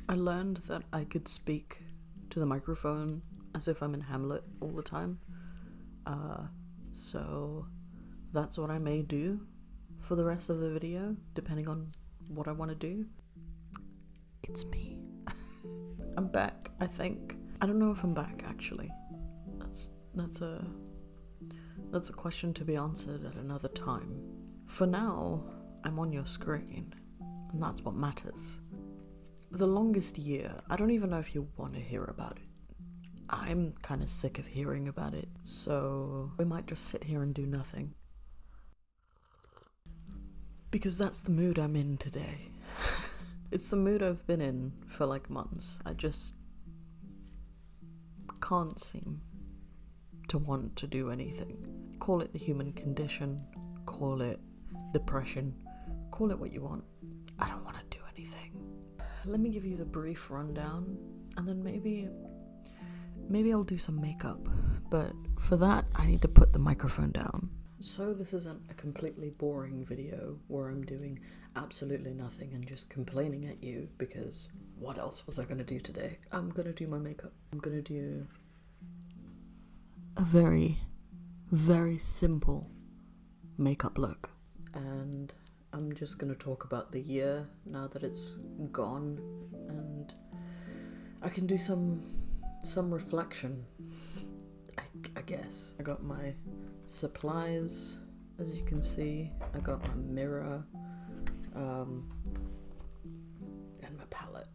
I learned that I could speak to the microphone as if I'm in Hamlet all the time. So that's what I may do for the rest of the video, depending on what I want to do. It's me. I'm back, I think. I don't know if I'm back, actually. That's a question to be answered at another time. For now, I'm on your screen, and that's what matters. The longest year, I don't even know if you want to hear about it. I'm kind of sick of hearing about it, so we might just sit here and do nothing. Because that's the mood I'm in today. It's the mood I've been in for like months. I just can't seem to want to do anything. Call it the human condition, call it depression, call it what you want. I don't want to do anything. Let me give you the brief rundown, and then maybe I'll do some makeup, but for that I need to put the microphone down. So this isn't a completely boring video where I'm doing absolutely nothing and just complaining at you, because what else was I gonna do today? I'm gonna do my makeup. I'm gonna do a very, very simple makeup look, and I'm just gonna talk about the year now that it's gone, and I can do some reflection, I guess. I got my supplies, as you can see. I got my mirror, and my palette.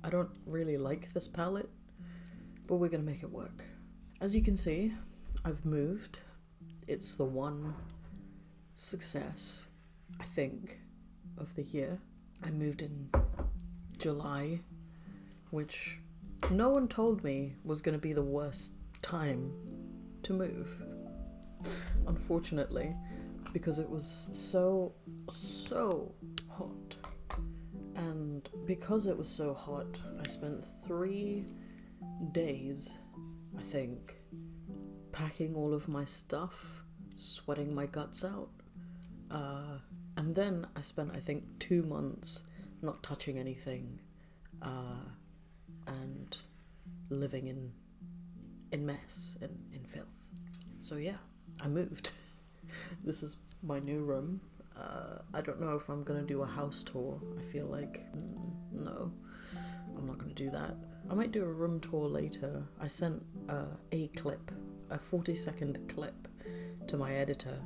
I don't really like this palette, but we're gonna make it work. As you can see, I've moved. It's the one success, I think, of the year. I moved in July, which no one told me was going to be the worst time to move, unfortunately, because it was so hot. And because it was so hot, I spent 3 days, I think, packing all of my stuff, sweating my guts out. And then I spent, I think, 2 months not touching anything, and living in mess, in filth. So yeah, I moved. This is my new room. I don't know if I'm gonna do a house tour. I feel like, no, I'm not gonna do that. I might do a room tour later. I sent a clip, a 40-second clip, to my editor,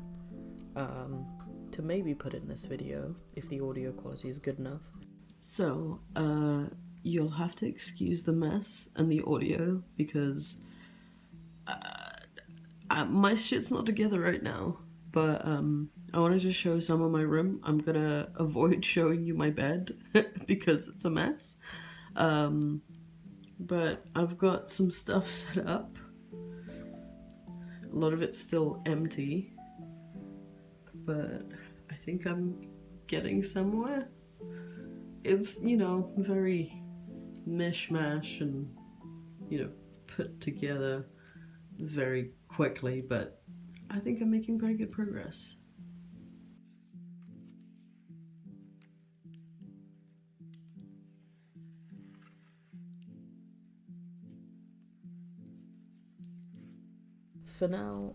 to maybe put in this video if the audio quality is good enough. So, you'll have to excuse the mess and the audio, because my shit's not together right now, but I wanted to show some of my room. I'm gonna avoid showing you my bed because it's a mess, but I've got some stuff set up. A lot of it's still empty, but I think I'm getting somewhere. It's, you know, very mishmash and, you know, put together very quickly, but I think I'm making pretty good progress. For now,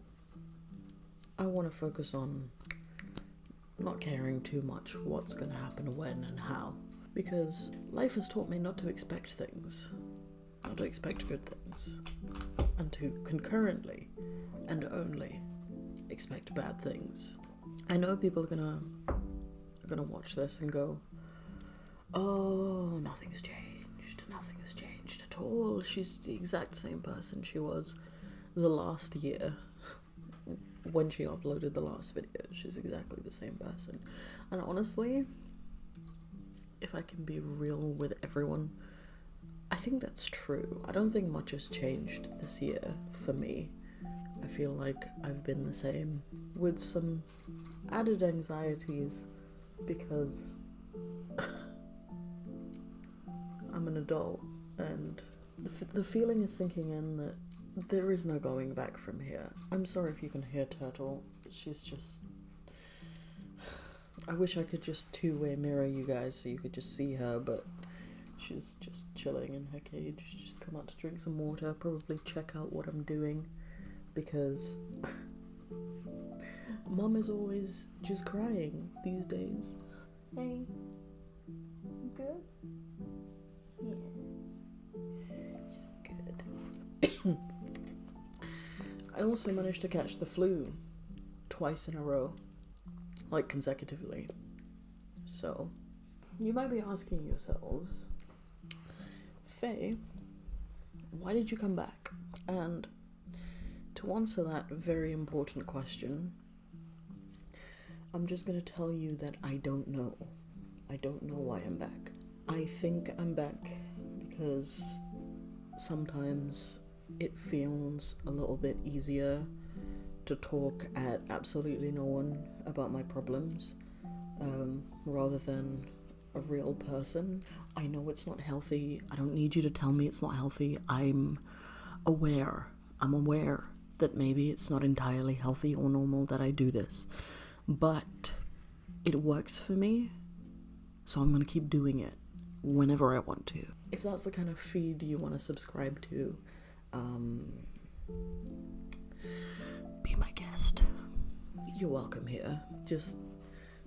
I want to focus on not caring too much what's going to happen when and how, because life has taught me not to expect things, not to expect good things, and to concurrently and only expect bad things. I know people are gonna watch this and go, oh, nothing's changed at all. She's the exact same person she was the last year when she uploaded the last video. She's exactly the same person. And honestly, if I can be real with everyone, I think that's true. I don't think much has changed this year for me. I feel like I've been the same, with some added anxieties, because I'm an adult, and the feeling is sinking in that there is no going back from here. I'm sorry if you can hear Turtle. She's just... I wish I could just two-way mirror you guys so you could just see her, but She's just chilling in her cage. She's come out to drink some water, probably check out what I'm doing, because Mum is always just crying these days. Hey, you good? Yeah. She's good. I also managed to catch the flu twice in a row, like consecutively. So, you might be asking yourselves, Faye, why did you come back? And to answer that very important question, I'm just going to tell you that I don't know. I don't know why I'm back. I think I'm back because sometimes it feels a little bit easier to talk at absolutely no one about my problems, rather than a real person. I know it's not healthy. I don't need you to tell me it's not healthy. I'm aware that maybe it's not entirely healthy or normal that I do this, but it works for me, so I'm gonna keep doing it whenever I want to. If that's the kind of feed you want to subscribe to, be my guest. You're welcome here. Just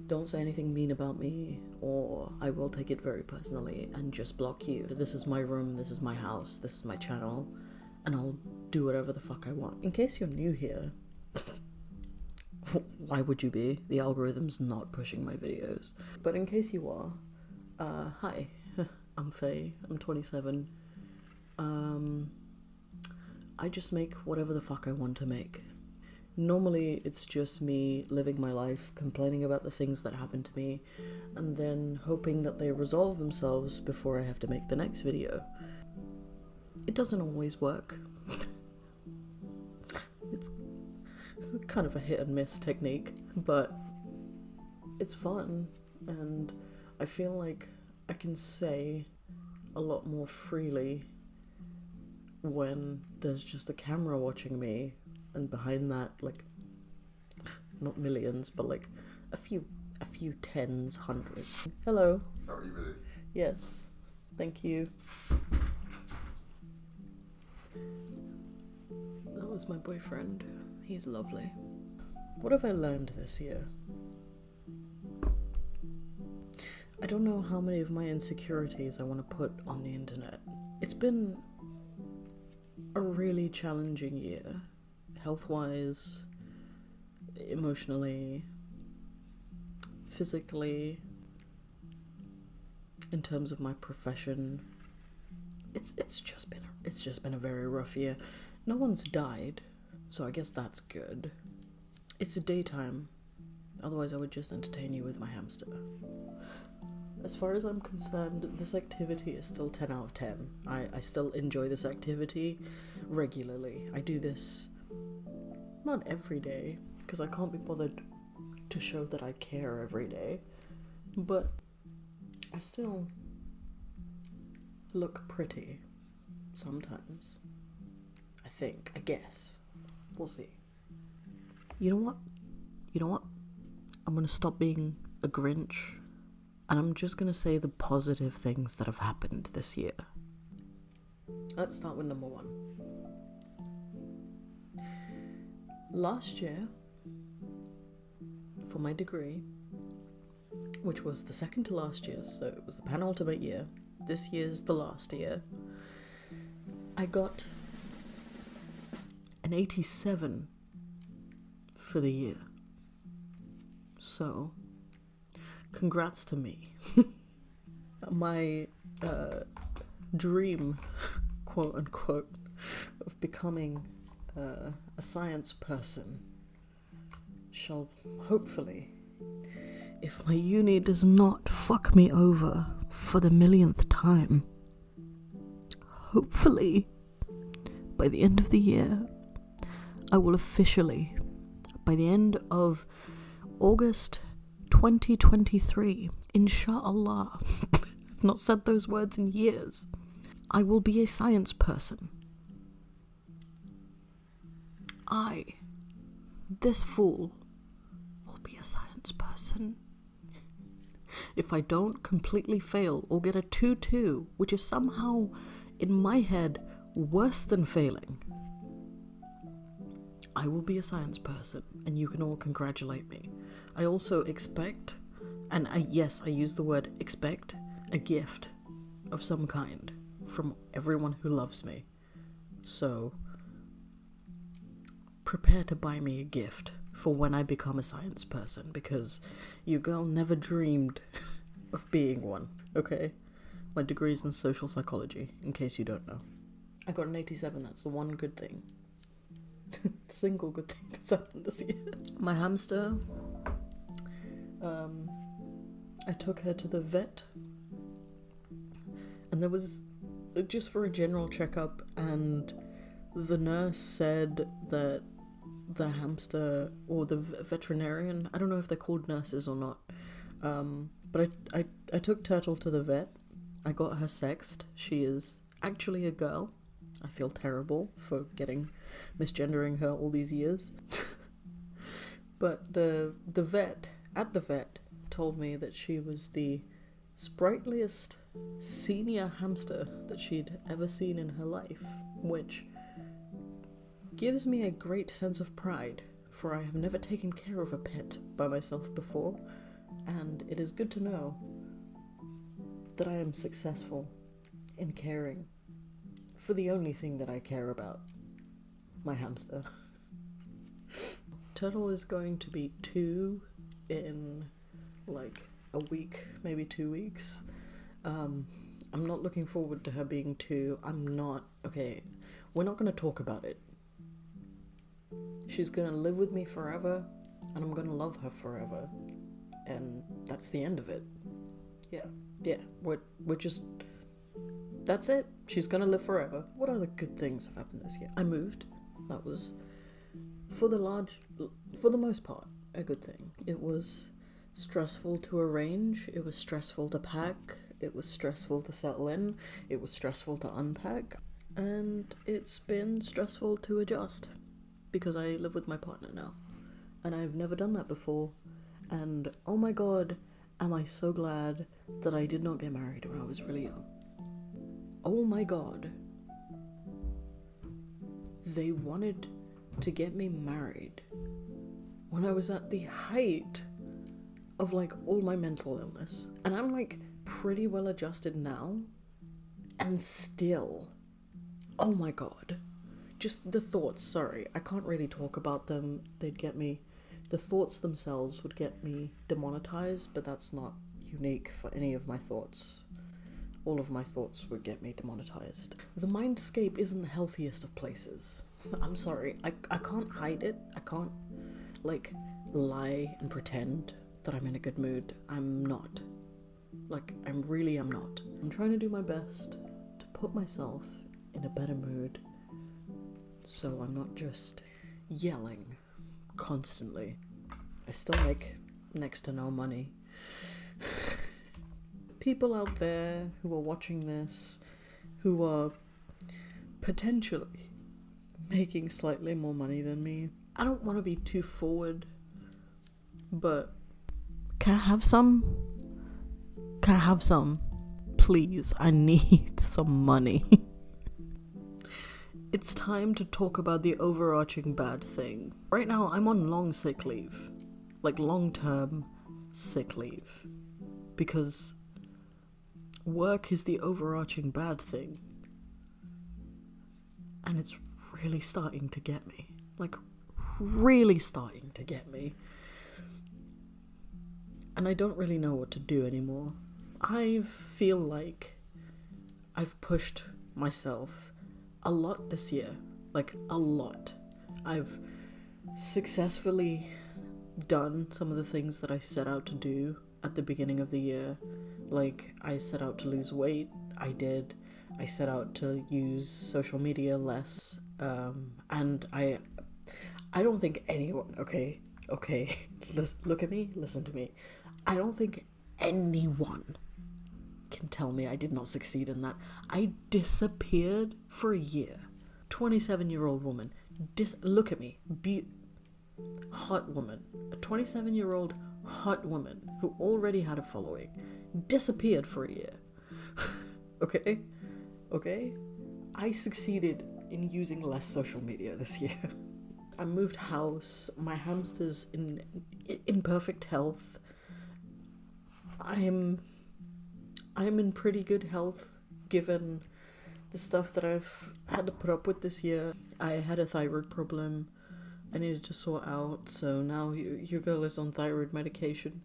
don't say anything mean about me, or I will take it very personally and just block you. This is my room, this is my house, this is my channel, and I'll do whatever the fuck I want. In case you're new here, why would you be? The algorithm's not pushing my videos. But in case you are, hi, I'm Faye, I'm 27. I just make whatever the fuck I want to make. Normally, it's just me living my life, complaining about the things that happen to me, and then hoping that they resolve themselves before I have to make the next video. It doesn't always work. It's kind of a hit and miss technique, but it's fun, and I feel like I can say a lot more freely when there's just a camera watching me, and behind that, like, not millions, but like a few tens, hundreds. Hello. How are you, Billy? Yes, thank you. That was my boyfriend. He's lovely. What have I learned this year? I don't know how many of my insecurities I want to put on the internet. It's been a really challenging year, health-wise, emotionally, physically, in terms of my profession. It's just been a very rough year. No one's died, so I guess that's good. It's a daytime, otherwise I would just entertain you with my hamster. As far as I'm concerned, this activity is still 10 out of 10. I still enjoy this activity regularly. I do this not every day, because I can't be bothered to show that I care every day, but I still look pretty sometimes. I guess. We'll see. You know what? I'm gonna stop being a Grinch, and I'm just gonna say the positive things that have happened this year. Let's start with number one. Last year, for my degree, which was the second to last year, so it was the penultimate year, this year's the last year, I got an 87 for the year. So, congrats to me. My dream, quote unquote, of becoming a science person shall hopefully, if my uni does not fuck me over for the millionth time, hopefully by the end of the year I will officially, by the end of August 2023, inshallah, I've not said those words in years, I will be a science person. This fool, will be a science person. if I don't completely fail or get a 2-2, which is somehow, in my head, worse than failing, I will be a science person, and you can all congratulate me. I also expect, and yes, I use the word expect, a gift of some kind from everyone who loves me. So, prepare to buy me a gift for when I become a science person, because your girl never dreamed of being one, okay? My degree's in social psychology, in case you don't know. I got an 87, that's the one good thing. Single good thing that's happened this year. My hamster, I took her to the vet, and there was just for a general checkup, and the nurse said that the hamster, or the veterinarian, I don't know if they're called nurses or not, but I took Turtle to the vet. I got her sexed. She is actually a girl. I feel terrible for misgendering her all these years. But the vet told me that she was the sprightliest senior hamster that she'd ever seen in her life, which gives me a great sense of pride, for I have never taken care of a pet by myself before, and it is good to know that I am successful in caring for the only thing that I care about, my hamster. Turtle is going to be 2 in like a week, maybe 2 weeks. I'm not looking forward to her being 2. Okay, we're not going to talk about it. She's going to live with me forever, and I'm going to love her forever. And that's the end of it. Yeah, we're just... That's it. She's gonna live forever. What other good things have happened this year? I moved. That was, for the most part, a good thing. It was stressful to arrange. It was stressful to pack. It was stressful to settle in. It was stressful to unpack. And it's been stressful to adjust, because I live with my partner now. And I've never done that before. And oh my god, am I so glad that I did not get married when I was really young. Oh my god. They wanted to get me married when I was at the height of like all my mental illness. And I'm like pretty well adjusted now. And still, oh my god. Just the thoughts, sorry, I can't really talk about them. The thoughts themselves would get me demonetized, but that's not unique for any of my thoughts. All of my thoughts would get me demonetized. The mindscape isn't the healthiest of places. I'm sorry, I can't hide it. I can't, like, lie and pretend that I'm in a good mood. I'm not. Like, I'm not. I'm trying to do my best to put myself in a better mood, so I'm not just yelling constantly. I still make next to no money. People out there who are watching this, who are potentially making slightly more money than me, I don't want to be too forward, but can I have some? Can I have some? Please, I need some money. It's time to talk about the overarching bad thing. Right now, I'm on long sick leave. Like long-term sick leave. Because work is the overarching bad thing. And it's really starting to get me. Like, really starting to get me. And I don't really know what to do anymore. I feel like I've pushed myself a lot this year. Like, a lot. I've successfully done some of the things that I set out to do at the beginning of the year. Like, I set out to lose weight. I did. I set out to use social media less. And I don't think anyone, okay, look at me, listen to me. I don't think anyone can tell me I did not succeed in that. I disappeared for a year. 27-year-old woman. Look at me. Hot woman. A 27-year-old hot woman who already had a following disappeared for a year. Okay? I succeeded in using less social media this year. I moved house, my hamster's in perfect health. I'm in pretty good health given the stuff that I've had to put up with this year. I had a thyroid problem I needed to sort out, so now your girl is on thyroid medication,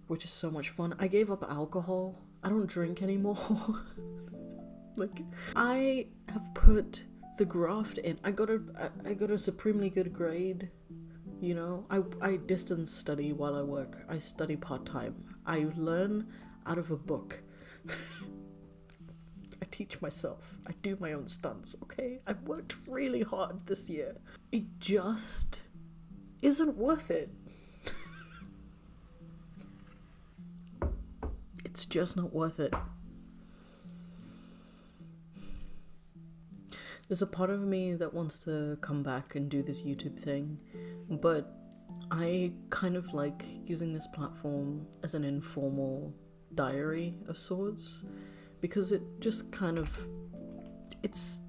which is so much fun. I gave up alcohol. I don't drink anymore. Like, I have put the graft in. I got a supremely good grade. You know, I distance study while I work. I study part-time. I learn out of a book. I teach myself. I do my own stunts, okay? I've worked really hard this year. It just isn't worth it. It's just not worth it. There's a part of me that wants to come back and do this YouTube thing, but I kind of like using this platform as an informal diary of sorts, because it just kind of, it's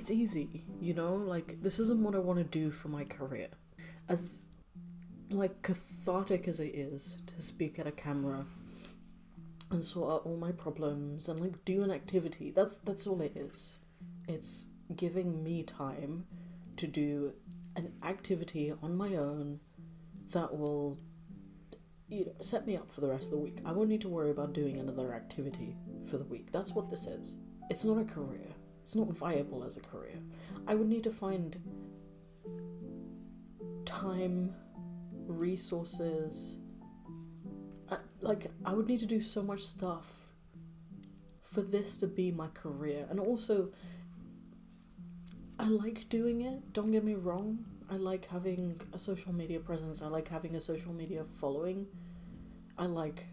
easy, you know? Like, this isn't what I want to do for my career. As, like, cathartic as it is to speak at a camera and sort out all my problems and, like, do an activity, that's all it is. It's giving me time to do an activity on my own that will, you know, set me up for the rest of the week. I won't need to worry about doing another activity for the week. That's what this is. It's not a career. It's not viable as a career. I would need to find time, resources. I would need to do so much stuff for this to be my career. And also, I like doing it, don't get me wrong. I like having a social media presence. I like having a social media following. I like,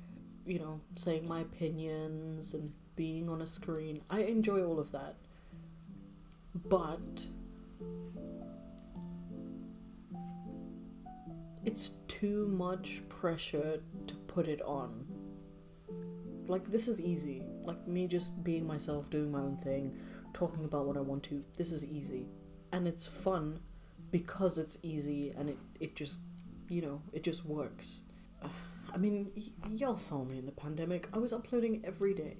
you know, saying my opinions and being on a screen. I enjoy all of that. But it's too much pressure to put it on. Like, this is easy. Like, me just being myself, doing my own thing, talking about what I want to. This is easy. And it's fun because it's easy, and it just, you know, it just works. I mean, y'all saw me in the pandemic. I was uploading every day.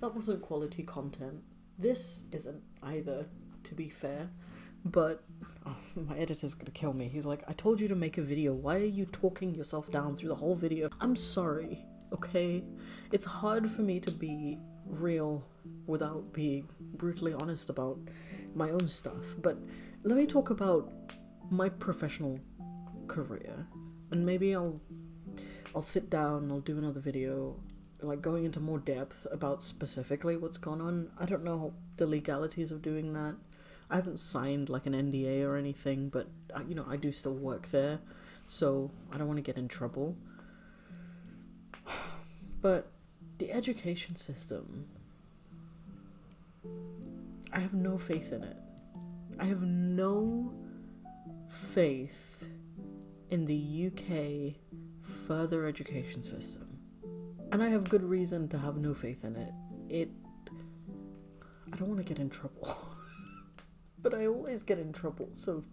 That wasn't quality content. This isn't either, to be fair. But my editor's gonna kill me. He's like, I told you to make a video. Why are you talking yourself down through the whole video? I'm sorry, okay? It's hard for me to be real without being brutally honest about my own stuff. But let me talk about my professional career. And maybe I'll sit down, I'll do another video, like going into more depth about specifically what's gone on. I don't know the legalities of doing that. I haven't signed like an NDA or anything, but you know, I do still work there, so I don't want to get in trouble. But the education system, I have no faith in it. I have no faith in the UK further education system. And I have good reason to have no faith in it. I don't want to get in trouble. But I always get in trouble, so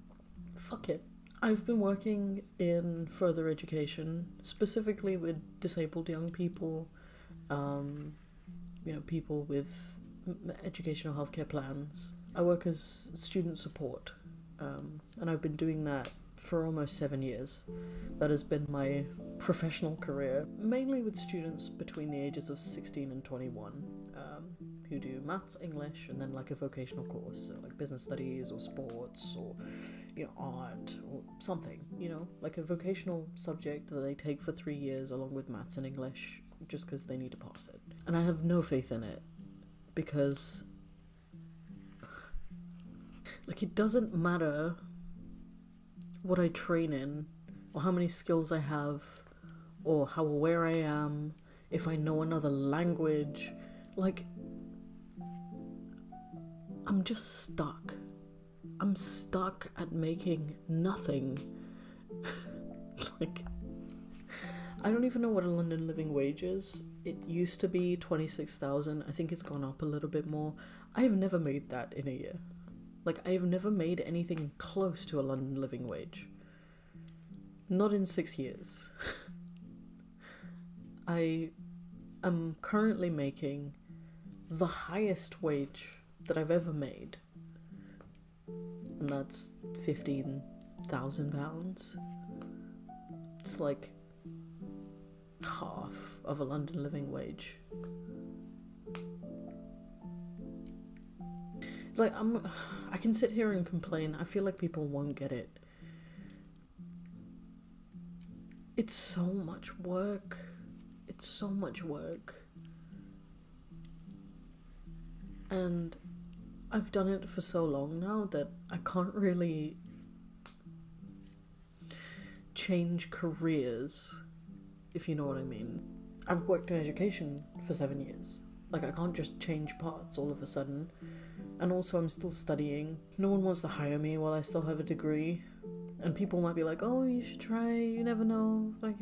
fuck it. I've been working in further education, specifically with disabled young people, you know, people with educational healthcare plans. I work as student support, and I've been doing that for almost 7 years. That has been my professional career, mainly with students between the ages of 16 and 21, who do maths, English, and then like a vocational course, so like business studies or sports or, you know, art or something, you know, like a vocational subject that they take for 3 years along with maths and English just because they need to pass it. And I have no faith in it because, like, it doesn't matter what I train in or how many skills I have or how aware I am, if I know another language, like, I'm just stuck. I'm stuck at making nothing Like, I don't even know what a London living wage is. It used to be 26,000. I think it's gone up a little bit more. I've never made that in a year. Like, I've never made anything close to a London living wage. Not in 6 years. I am currently making the highest wage that I've ever made. And that's £15,000. It's like half of a London living wage. Like, I can sit here and complain. I feel like people won't get it. It's so much work. It's so much work. And I've done it for so long now that I can't really change careers, if you know what I mean. I've worked in education for 7 years. Like, I can't just change paths all of a sudden. And also, I'm still studying. No one wants to hire me while I still have a degree. And people might be like, oh, you should try, you never know. Like,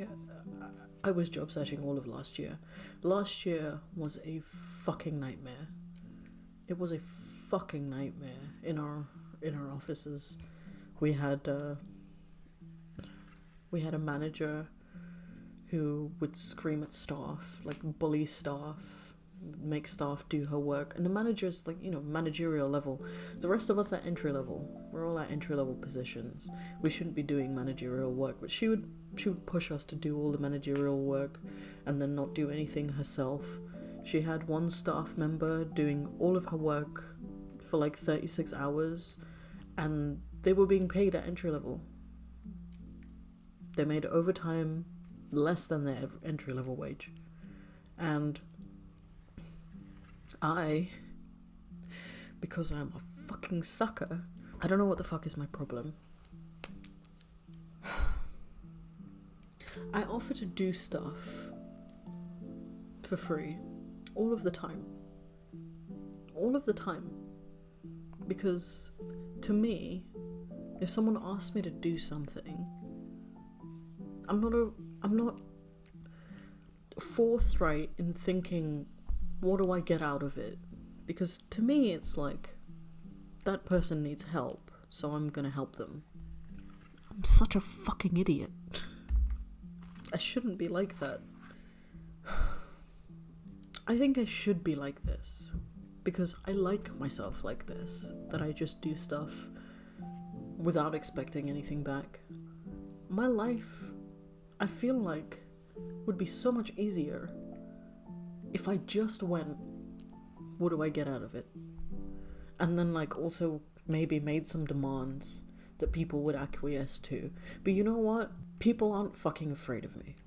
I was job searching all of last year. Last year was a fucking nightmare. It was a fucking nightmare in our offices. We had a manager who would scream at staff, like bully staff, make staff do her work. And the manager's like, managerial level. The rest of us at entry level. We're all at entry level positions. We shouldn't be doing managerial work, but she would push us to do all the managerial work and then not do anything herself. She had one staff member doing all of her work for like 36 hours, and they were being paid at entry level. They made overtime less than their entry level wage. And because I'm a fucking sucker, I don't know what the fuck is my problem. I offer to do stuff for free all of the time. All of the time. Because to me, if someone asks me to do something, I'm not forthright in thinking, what do I get out of it? Because to me, it's like, that person needs help, so I'm gonna help them. I'm such a fucking idiot. I shouldn't be like that. I think I should be like this, because I like myself like this, that I just do stuff without expecting anything back. My life, I feel like, would be so much easier if I just went, what do I get out of it? And then like also maybe made some demands that people would acquiesce to. But you know what? People aren't fucking afraid of me.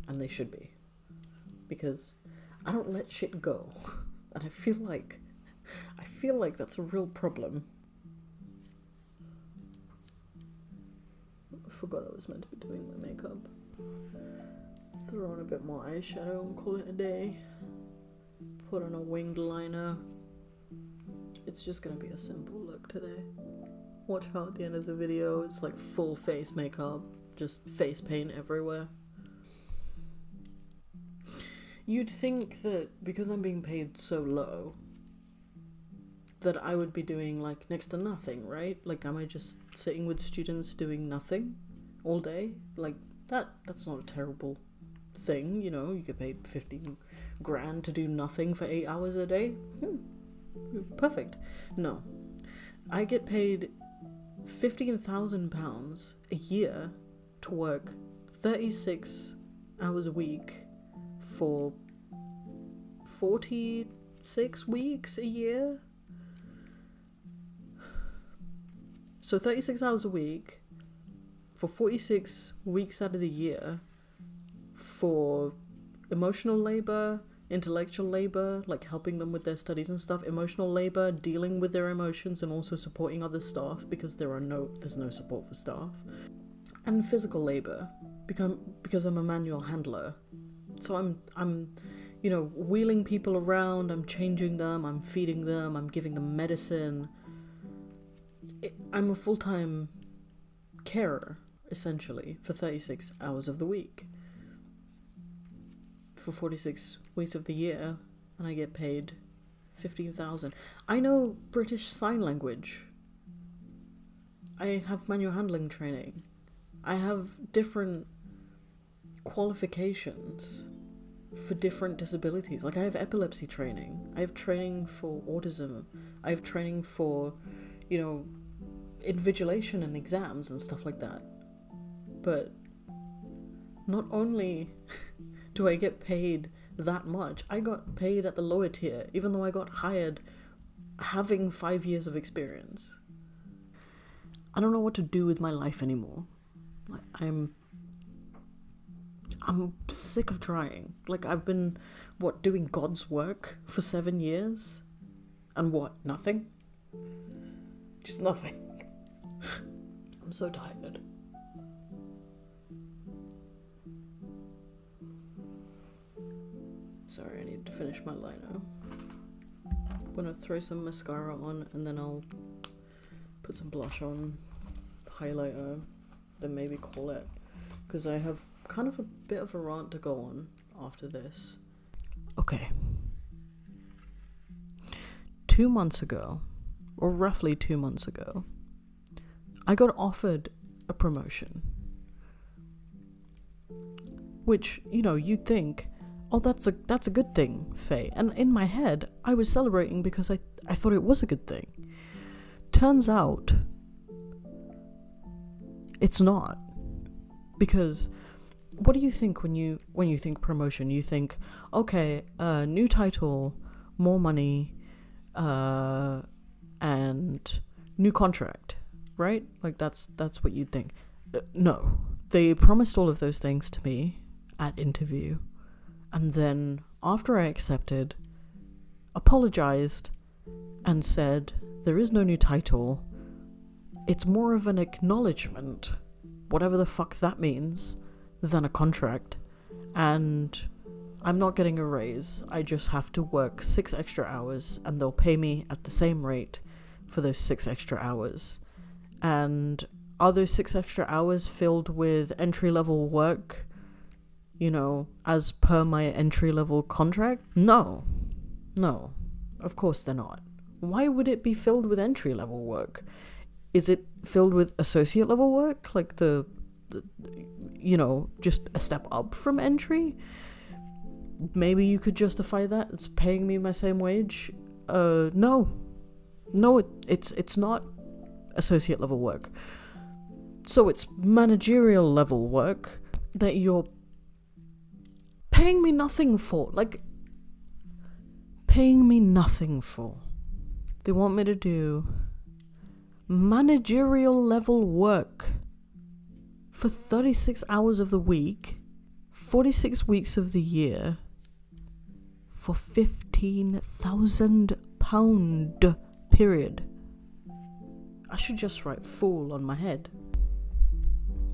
And they should be. Because I don't let shit go. And I feel like that's a real problem. I forgot I was meant to be doing my makeup. Throw on a bit more eyeshadow and call it a day. Put on a winged liner. It's just gonna be a simple look today. Watch how at the end of the video it's like full face makeup, just face paint everywhere. You'd think that because I'm being paid so low, that I would be doing like next to nothing, right? Like, am I just sitting with students doing nothing all day? Like, that's not a terrible thing, you get paid 15 grand to do nothing for 8 hours a day. Perfect. No, I get paid £15,000 a year to work 36 hours a week for 46 weeks a year. So 36 hours a week for 46 weeks out of the year for emotional labor, intellectual labor, like helping them with their studies and stuff, emotional labor, dealing with their emotions and also supporting other staff because there's no support for staff, and physical labor because I'm a manual handler. So I'm wheeling people around, I'm changing them, I'm feeding them, I'm giving them medicine. I'm a full-time carer. essentially, for 36 hours of the week. For 46 weeks of the year, and I get paid 15,000. I know British Sign Language. I have manual handling training. I have different qualifications for different disabilities. Like, I have epilepsy training. I have training for autism. I have training for, invigilation and exams and stuff like that. But not only do I get paid that much, I got paid at the lower tier, even though I got hired having 5 years of experience. I don't know what to do with my life anymore. Like, I'm sick of trying. Like, I've been, doing God's work for 7 years? And nothing? Just nothing. I'm so tired. Sorry, I need to finish my liner. I'm gonna throw some mascara on, and then I'll put some blush on, highlighter, then maybe call it. Because I have kind of a bit of a rant to go on after this. Okay. 2 months ago, or roughly 2 months ago, I got offered a promotion. Which, you'd think, oh, that's a good thing, Faye. And in my head, I was celebrating because I thought it was a good thing. Turns out, it's not. Because what do you think when you think promotion? You think, okay, new title, more money, and new contract, right? Like, that's what you'd think. No, they promised all of those things to me at interview, and then after I accepted, apologized and said there is no new title. It's more of an acknowledgement, whatever the fuck that means, than a contract, and I'm not getting a raise. I just have to work 6 extra hours, and they'll pay me at the same rate for those 6 extra hours. And are those 6 extra hours filled with entry-level work, as per my entry-level contract? No, of course they're not. Why would it be filled with entry-level work? Is it filled with associate-level work, like the just a step up from entry? Maybe you could justify that. It's paying me my same wage. No, it's not associate level work. So it's managerial level work that you're paying me nothing for. Paying me nothing for. They want me to do managerial level work for 36 hours of the week, 46 weeks of the year, for £15,000, period. I should just write fool on my head.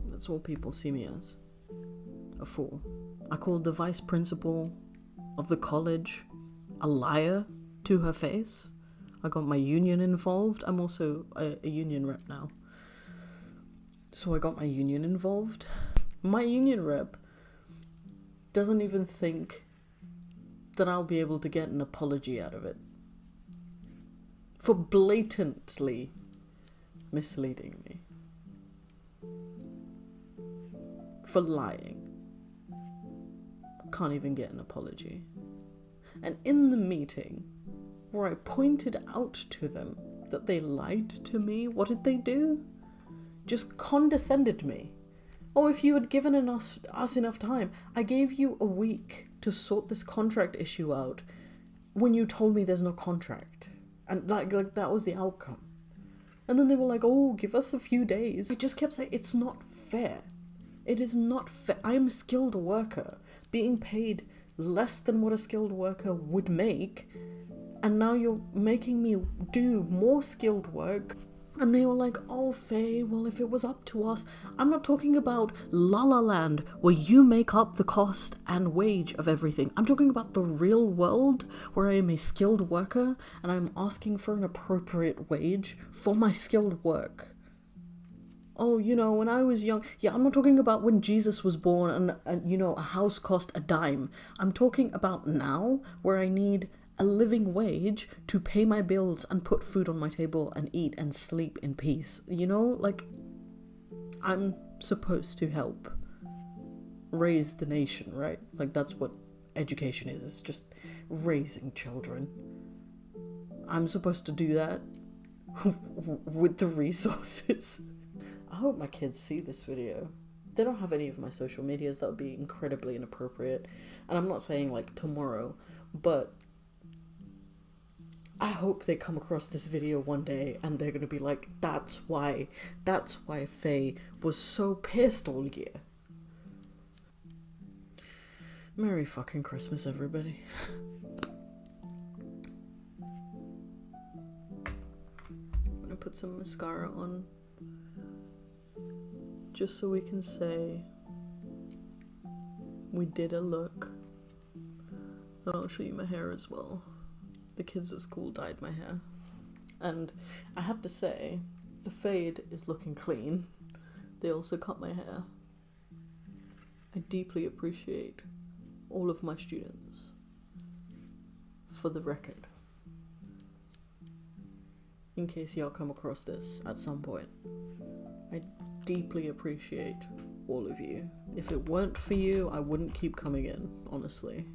That's all people see me as. A fool. I called the vice principal of the college a liar to her face. I got my union involved. I'm also a union rep now. So I got my union involved. My union rep doesn't even think that I'll be able to get an apology out of it for blatantly misleading me, for lying. I can't even get an apology. And in the meeting where I pointed out to them that they lied to me, what did they do? Just condescended me. Oh, if you had given us enough time. I gave you a week to sort this contract issue out when you told me there's no contract. And like that was the outcome. And then they were like, oh, give us a few days. I just kept saying, it's not fair. It is not fair. I'm a skilled worker being paid less than what a skilled worker would make. And now you're making me do more skilled work. And they were like, oh, Faye, well, if it was up to us. I'm not talking about La La Land, where you make up the cost and wage of everything. I'm talking about the real world, where I am a skilled worker, and I'm asking for an appropriate wage for my skilled work. Oh, you know, when I was young. Yeah, I'm not talking about when Jesus was born and you know, a house cost a dime. I'm talking about now, where I need a living wage to pay my bills and put food on my table and eat and sleep in peace. You know, like, I'm supposed to help raise the nation, right? Like, that's what education is. It's just raising children. I'm supposed to do that with the resources. I hope my kids see this video. They don't have any of my social medias. That would be incredibly inappropriate. And I'm not saying like tomorrow, but I hope they come across this video one day and they're gonna be like, that's why Faye was so pissed all year. Merry fucking Christmas, everybody. I'm gonna put some mascara on just so we can say we did a look. And I'll show you my hair as well. The kids at school dyed my hair. And I have to say, the fade is looking clean. They also cut my hair. I deeply appreciate all of my students. For the record. In case y'all come across this at some point. I deeply appreciate all of you. If it weren't for you, I wouldn't keep coming in, honestly.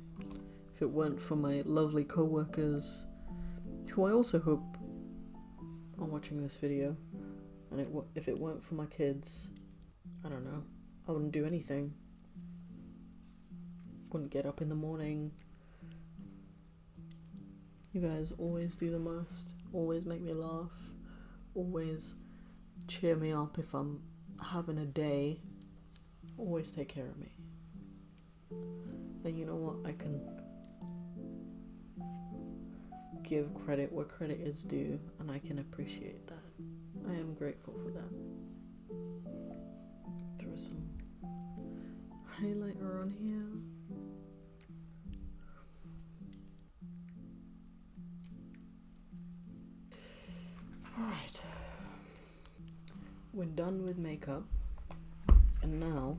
If it weren't for my lovely co-workers, who I also hope are watching this video, and if it weren't for my kids, I don't know, I wouldn't do anything. Wouldn't get up in the morning. You guys always do the most, always make me laugh, always cheer me up if I'm having a day, always take care of me. And you know what, I can give credit where credit is due, and I can appreciate that. I am grateful for that. Throw some highlighter on here. Alright. We're done with makeup, and now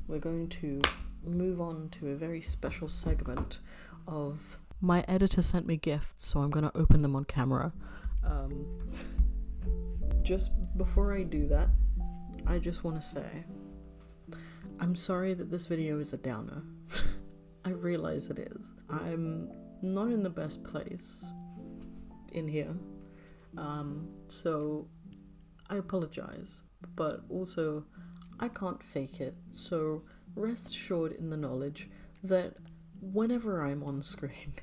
we're going to move on to a very special segment of my editor sent me gifts, so I'm gonna open them on camera. Just before I do that, I just want to say I'm sorry that this video is a downer. I realize it is. I'm not in the best place in here, so I apologize, but also I can't fake it, so rest assured in the knowledge that whenever I'm on screen,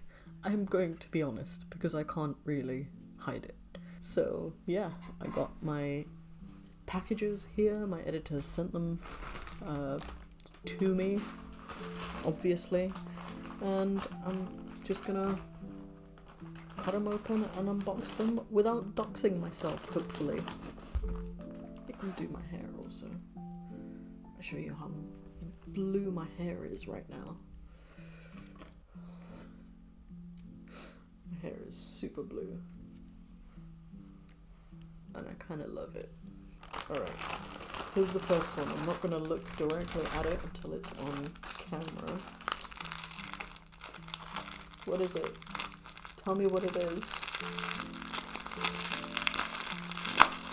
I'm going to be honest, because I can't really hide it. So yeah, I got my packages here. My editors sent them to me, obviously, and I'm just gonna cut them open and unbox them without doxing myself, hopefully. I can do my hair also. I'll show you how blue my hair is right now. My hair is super blue. And I kind of love it. Alright, here's the first one. I'm not going to look directly at it until it's on camera. What is it? Tell me what it is.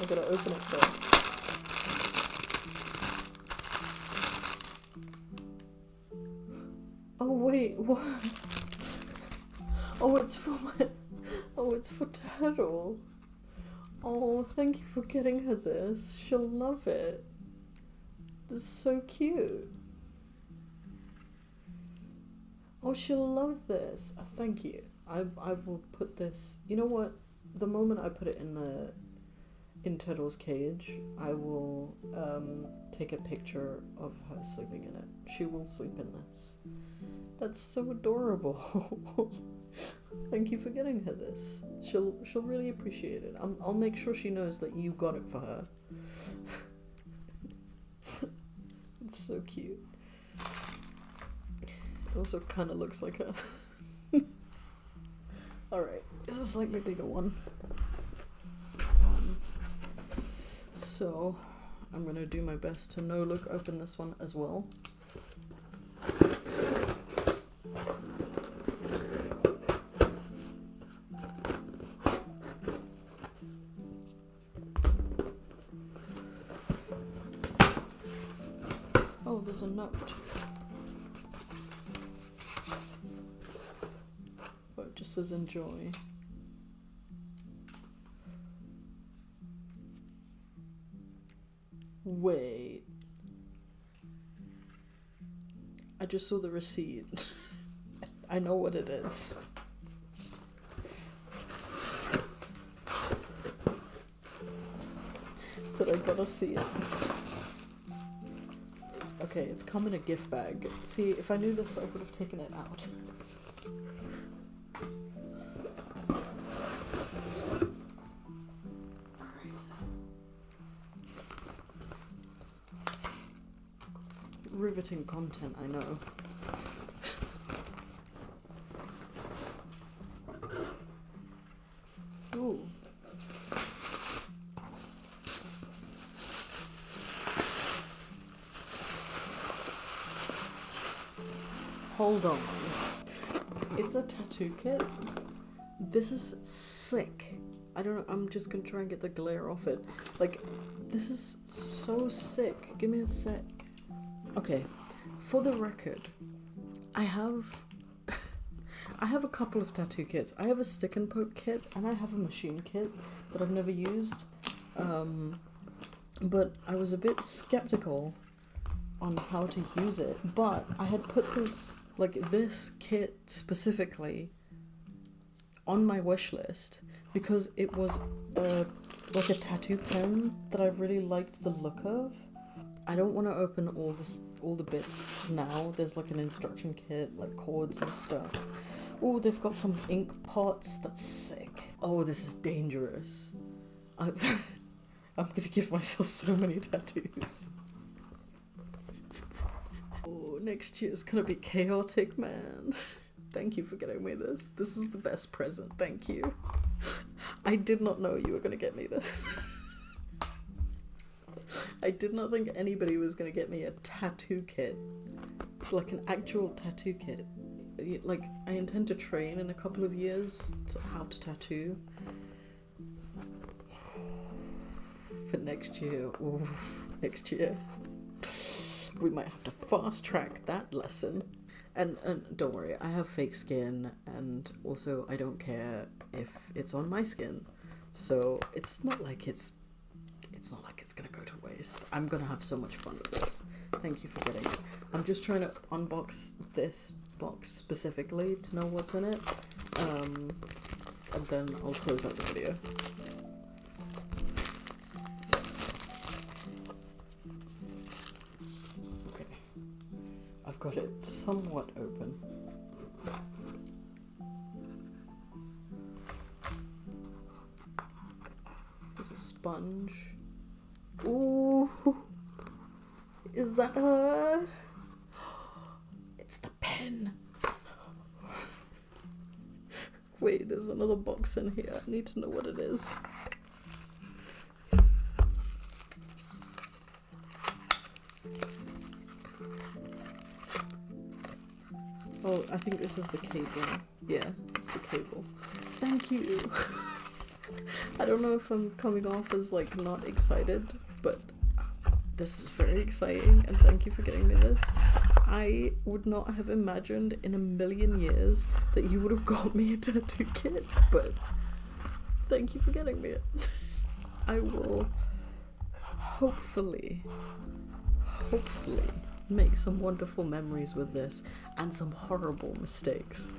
I gotta open it first. Oh wait, what? Oh, it's for my... Oh, it's for Turtle. Oh, thank you for getting her this. She'll love it. This is so cute. Oh, she'll love this. Thank you. I will put this... You know what? The moment I put it in Turtle's cage, I will take a picture of her sleeping in it. She will sleep in this. That's so adorable. Thank you for getting her this. She'll really appreciate it. I'll make sure she knows that you got it for her. It's so cute. It also kind of looks like her. Alright, this is a slightly bigger one. So, I'm gonna do my best to no look open this one as well. Oh, there's a note. Oh, it just says enjoy. Wait. I just saw the receipt. I know what it is. But I gotta see it. Okay, it's come in a gift bag. See, if I knew this, I would have taken it out. Riveting content, I know. Ooh. Hold on. It's a tattoo kit. This is sick. I don't know, I'm just gonna try and get the glare off it. Like, this is so sick. Give me a sec. Okay, for the record, I have a couple of tattoo kits. I have a stick and poke kit, and I have a machine kit that I've never used. But I was a bit skeptical on how to use it. But I had put this kit specifically on my wish list because it was like a tattoo pen that I really liked the look of. I don't want to open all the bits now. There's like an instruction kit, like cords and stuff. Oh, they've got some ink pots. That's sick. Oh, this is dangerous. I'm gonna give myself so many tattoos. Oh, next year's gonna be chaotic, man. Thank you for getting me this. This is the best present. Thank you. I did not know you were gonna get me this. I did not think anybody was gonna get me a tattoo kit. Like an actual tattoo kit. Like, I intend to train in a couple of years to how to tattoo. For next year. Ooh, next year. We might have to fast track that lesson. And don't worry, I have fake skin, and also I don't care if it's on my skin. So it's not like it's gonna go to waste. I'm gonna have so much fun with this. Thank you for getting it. I'm just trying to unbox this box specifically to know what's in it. And then I'll close out the video. Okay. I've got it somewhat open. There's a sponge. Ooh, is that her? It's the pen. Wait, there's another box in here. I need to know what it is. Oh, I think this is the cable. Yeah, it's the cable. Thank you. I don't know if I'm coming off as like not excited, but this is very exciting, and thank you for getting me this. I would not have imagined in a million years that you would have got me a tattoo kit, but thank you for getting me it. I will hopefully make some wonderful memories with this and some horrible mistakes.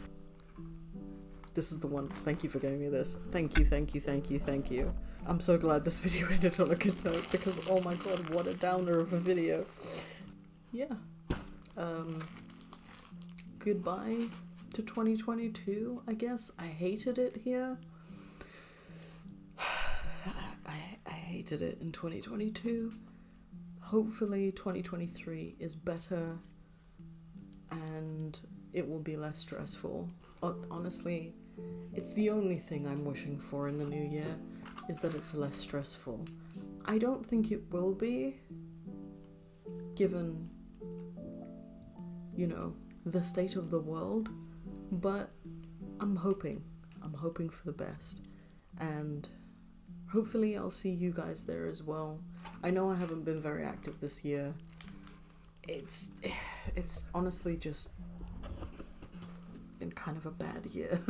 This is the one. Thank you for getting me this. Thank you, thank you, thank you, thank you. I'm so glad this video ended on a good note because oh my god, what a downer of a video. Yeah. Goodbye to 2022, I guess. I hated it here. I hated it in 2022. Hopefully 2023 is better and it will be less stressful. Honestly, it's the only thing I'm wishing for in the new year, is that it's less stressful. I don't think it will be, given, you know, the state of the world, but I'm hoping for the best, and hopefully I'll see you guys there as well. I know I haven't been very active this year. It's honestly just been kind of a bad year.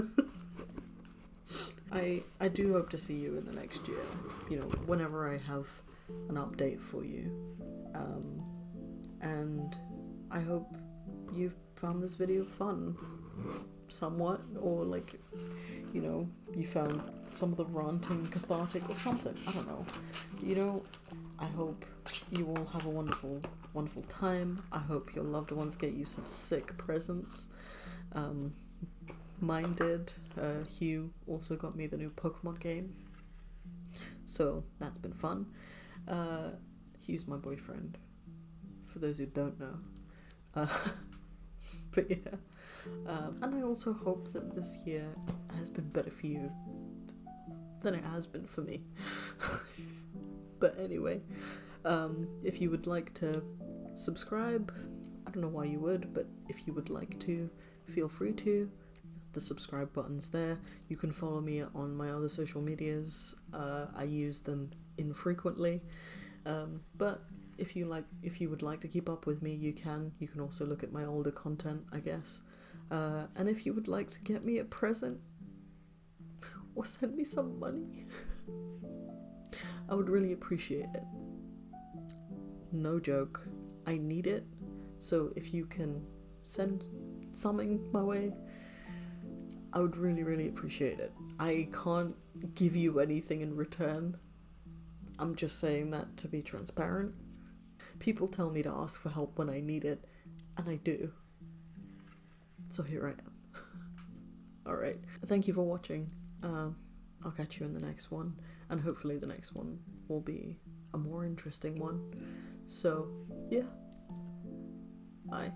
I do hope to see you in the next year, you know, whenever I have an update for you. And I hope you've found this video fun, somewhat, or like, you know, you found some of the ranting cathartic or something. I don't know. You know, I hope you all have a wonderful, wonderful time. I hope your loved ones get you some sick presents. Mine did. Hugh also got me the new Pokemon game, so that's been fun. Hugh's my boyfriend, for those who don't know. But yeah, and I also hope that this year has been better for you than it has been for me. But anyway, if you would like to subscribe, I don't know why you would, but if you would like to, feel free to. The subscribe button's there. You can follow me on my other social medias. I use them infrequently, but if you would like to keep up with me, you can. You can also look at my older content, I guess. And if you would like to get me a present or send me some money, I would really appreciate it. No joke, I need it. So if you can send something my way, I would really, really appreciate it. I can't give you anything in return. I'm just saying that to be transparent. People tell me to ask for help when I need it, and I do. So here I am. Alright, thank you for watching. I'll catch you in the next one, and hopefully the next one will be a more interesting one. So, yeah. Bye.